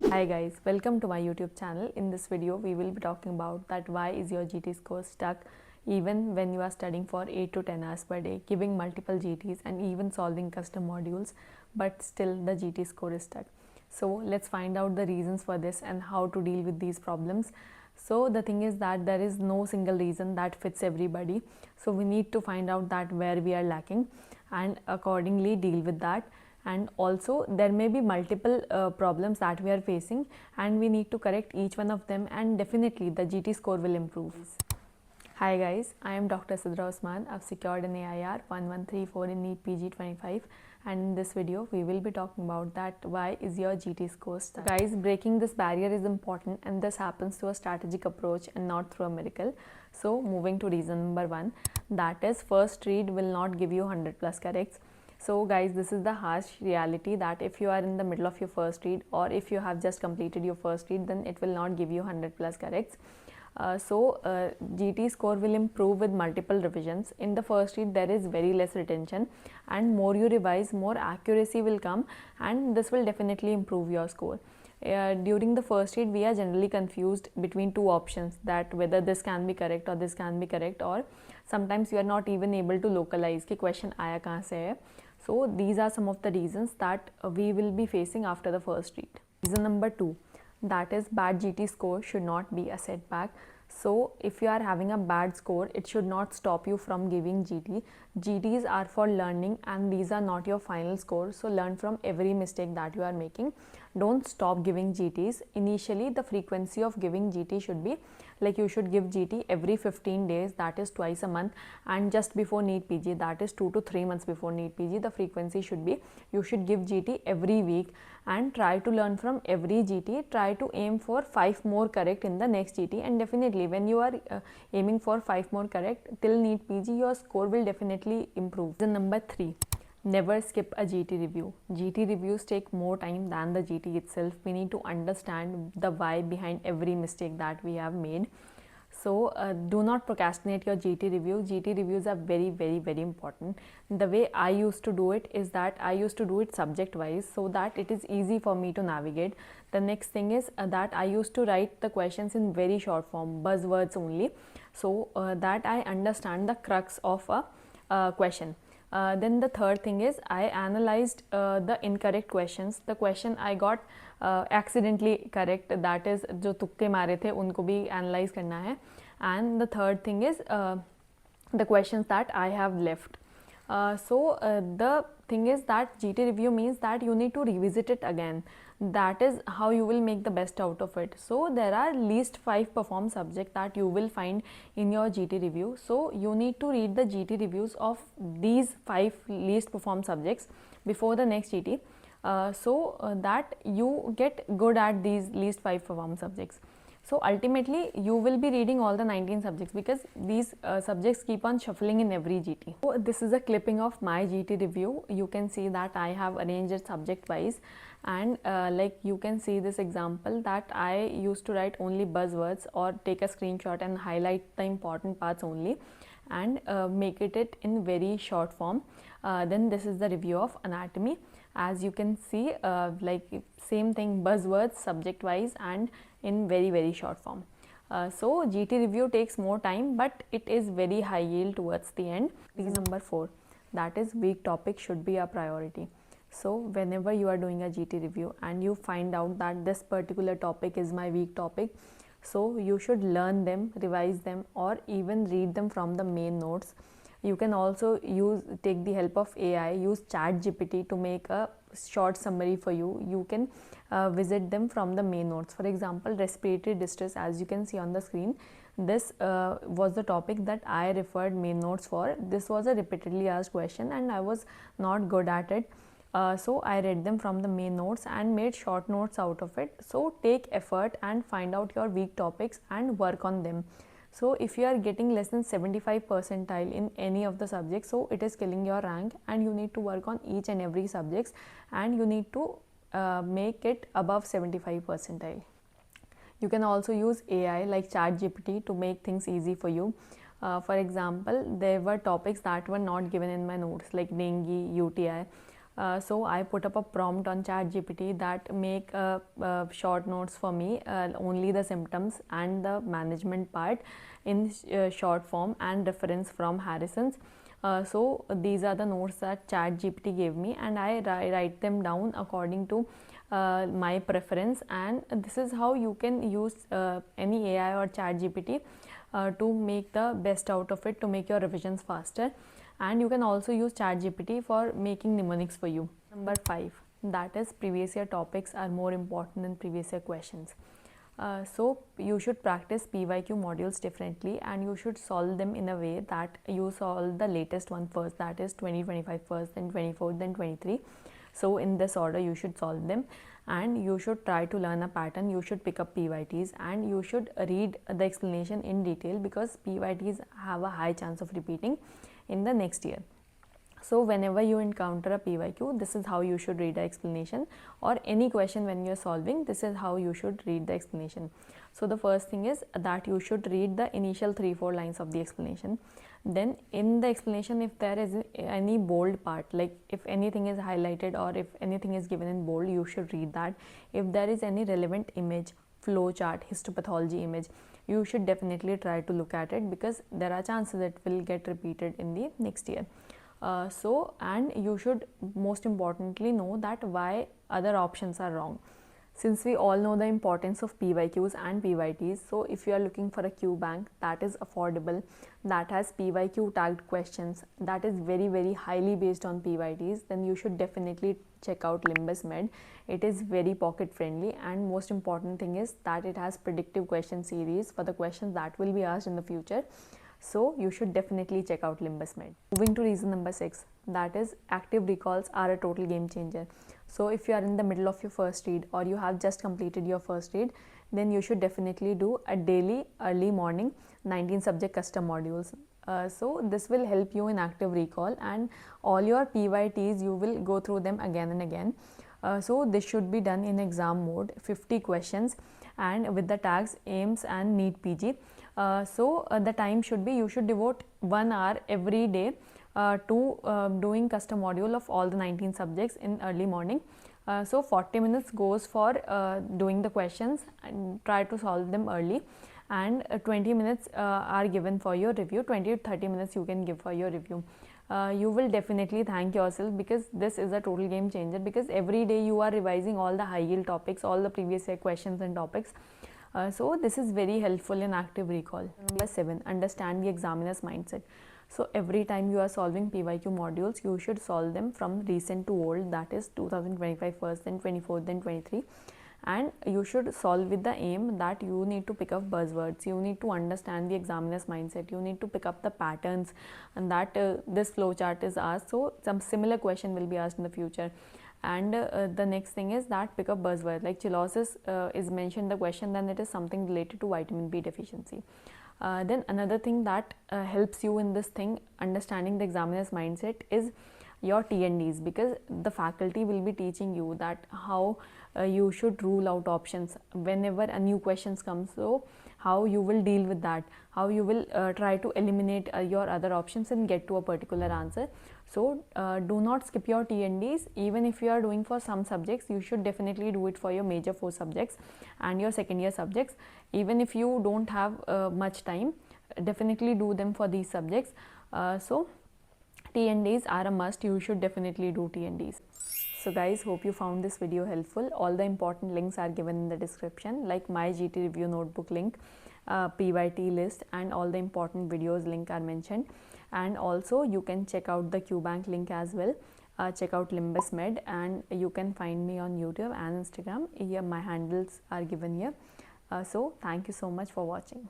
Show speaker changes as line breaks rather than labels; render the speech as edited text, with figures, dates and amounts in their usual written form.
Hi guys, welcome to my YouTube channel. In this video, we will be talking about that why is your GT score stuck even when you are studying for 8 to 10 hours per day, giving multiple GTs and even solving custom modules, but still the GT score is stuck. So let's find out the reasons for this and how to deal with these problems. So the thing is that there is no single reason that fits everybody. So we need to find out that where we are lacking and accordingly deal with that. And also there may be multiple problems that we are facing and we need to correct each one of them, and definitely the GT score will improve. Hi guys, I am Dr. Sidra Osman. I've secured an AIR 1134 in NEET PG 25, and in this video we will be talking about that why is your GT score stuck. So guys, breaking this barrier is important, and this happens through a strategic approach and not through a miracle. So moving to reason number 1, that is first read will not give you 100 plus corrects. So guys, this is the harsh reality that if you are in the middle of your first read or if you have just completed your first read, then it will not give you 100 plus corrects. GT score will improve with multiple revisions. In the first read there is very less retention, and more you revise, more accuracy will come, and this will definitely improve your score. During the first read we are generally confused between two options, that whether this can be correct or this can be correct, or sometimes you are not even able to localize कि question आया कहाँ से है. So these are some of the reasons that we will be facing after the first read. Reason number 2, that is bad GT score should not be a setback. So if you are having a bad score, it should not stop you from giving GT. GTs are for learning and these are not your final score. So learn from every mistake that you are making. Don't stop giving GTs. Initially the frequency of giving GT should be like you should give GT every 15 days, that is twice a month, and just before NEET PG, that is 2 to 3 months before NEET PG, the frequency should be you should give GT every week and try to learn from every GT. Try to aim for 5 more correct in the next GT, and definitely when you are aiming for 5 more correct till NEET PG, your score will definitely improve. The number 3, never skip a GT review. GT reviews take more time than the GT itself. We need to understand the why behind every mistake that we have made. So do not procrastinate your GT review. GT reviews are very important. The way I used to do it is that I used to do it subject wise so that it is easy for me to navigate. The next thing is that I used to write the questions in very short form, buzzwords only, so that I understand the crux of a question. Then the third thing is I analyzed the incorrect questions. The question I got accidentally correct, that is जो तुक्के मारे थे उनको भी analyze करना है. And the third thing is the questions that I have left. The thing is that GT review means that you need to revisit it again. That is how you will make the best out of it. So there are least 5 perform subjects that you will find in your GT review. So you need to read the GT reviews of these 5 least perform subjects before the next GT, that you get good at these least 5 perform subjects. So ultimately you will be reading all the 19 subjects because these subjects keep on shuffling in every GT. So this is a clipping of my GT review. You can see that I have arranged it subject wise, and like you can see this example that I used to write only buzzwords or take a screenshot and highlight the important parts only and make it in very short form. Then this is the review of anatomy. As you can see, like same thing, buzzwords subject wise and in very short form. So GT review takes more time, but it is very high yield towards the end. Reason number 4, that is weak topic should be a priority. So whenever you are doing a GT review and you find out that this particular topic is my weak topic, so you should learn them, revise them, or even read them from the main notes. You can also take the help of AI, use ChatGPT to make a short summary for you. You can visit them from the main notes. For example, respiratory distress, as you can see on the screen, this was the topic that I referred main notes for. This was a repeatedly asked question and I was not good at it. So I read them from the main notes and made short notes out of it. So take effort and find out your weak topics and work on them. So if you are getting less than 75 percentile in any of the subjects, so it is killing your rank, and you need to work on each and every subjects, and you need to make it above 75 percentile. You can also use AI like ChatGPT to make things easy for you. For example, there were topics that were not given in my notes like dengue, UTI. So I put up a prompt on ChatGPT that make short notes for me, only the symptoms and the management part in short form and reference from Harrison's. So these are the notes that ChatGPT gave me, and I write them down according to my preference. And this is how you can use any AI or ChatGPT to make the best out of it, to make your revisions faster. And you can also use ChatGPT for making mnemonics for you. Number 5, that is previous year topics are more important than previous year questions. So you should practice PYQ modules differently, and you should solve them in a way that you solve the latest one first, that is 2025 first, then 24, then 23. So in this order you should solve them, and you should try to learn a pattern. You should pick up PYTs, and you should read the explanation in detail, because PYTs have a high chance of repeating in the next year. So whenever you encounter a PYQ, this is how you should read the explanation, or any question when you are solving, this is how you should read the explanation. So the first thing is that you should read the initial 3-4 lines of the explanation. Then in the explanation, if there is any bold part, like if anything is highlighted or if anything is given in bold, you should read that. If there is any relevant image, flow chart, histopathology image, you should definitely try to look at it, because there are chances it will get repeated in the next year. And you should most importantly know that why other options are wrong. Since we all know the importance of PYQs and PYTs, so if you are looking for a Qbank that is affordable, that has PYQ tagged questions, that is very highly based on PYTs, then you should definitely check out Limbus Med. It is very pocket friendly, and most important thing is that it has predictive question series for the questions that will be asked in the future. So you should definitely check out Limbus Med. Moving to reason number 6, that is active recalls are a total game changer. So if you are in the middle of your first read, or you have just completed your first read, then you should definitely do a daily early morning 19 subject custom modules. So this will help you in active recall, and all your PYTs you will go through them again and again. So this should be done in exam mode, 50 questions, and with the tags AIMS and NEET PG. The time should be, you should devote 1 hour every day to doing custom module of all the 19 subjects in early morning. So 40 minutes goes for doing the questions, and try to solve them early, and 20 minutes are given for your review. 20 to 30 minutes you can give for your review. You will definitely thank yourself, because this is a total game changer, because every day you are revising all the high yield topics, all the previous year questions and topics. So this is very helpful in active recall. Number 7, understand the examiner's mindset. So every time you are solving PYQ modules, you should solve them from recent to old, that is 2025 first, then 24, then 23. And you should solve with the aim that you need to pick up buzzwords, you need to understand the examiner's mindset, you need to pick up the patterns, and that this flowchart is asked, so some similar question will be asked in the future. And the next thing is that pick up buzzword, like chlosis is mentioned in the question, then it is something related to vitamin B deficiency. Then another thing that helps you in this thing, understanding the examiner's mindset, is your TNDs, because the faculty will be teaching you that how you should rule out options whenever a new questions comes. So how you will deal with that, how you will try to eliminate your other options and get to a particular answer. So do not skip your TNDs. Even if you are doing for some subjects, you should definitely do it for your major 4 subjects and your second year subjects. Even if you don't have much time, definitely do them for these subjects. So TNDs are a must. You should definitely do TNDs. So guys, hope you found this video helpful. All the important links are given in the description, like my GT review notebook link, PYT list, and all the important videos link are mentioned. And also you can check out the Qbank link as well. Check out Limbus Med, and you can find me on YouTube and Instagram. Here my handles are given here. So thank you so much for watching.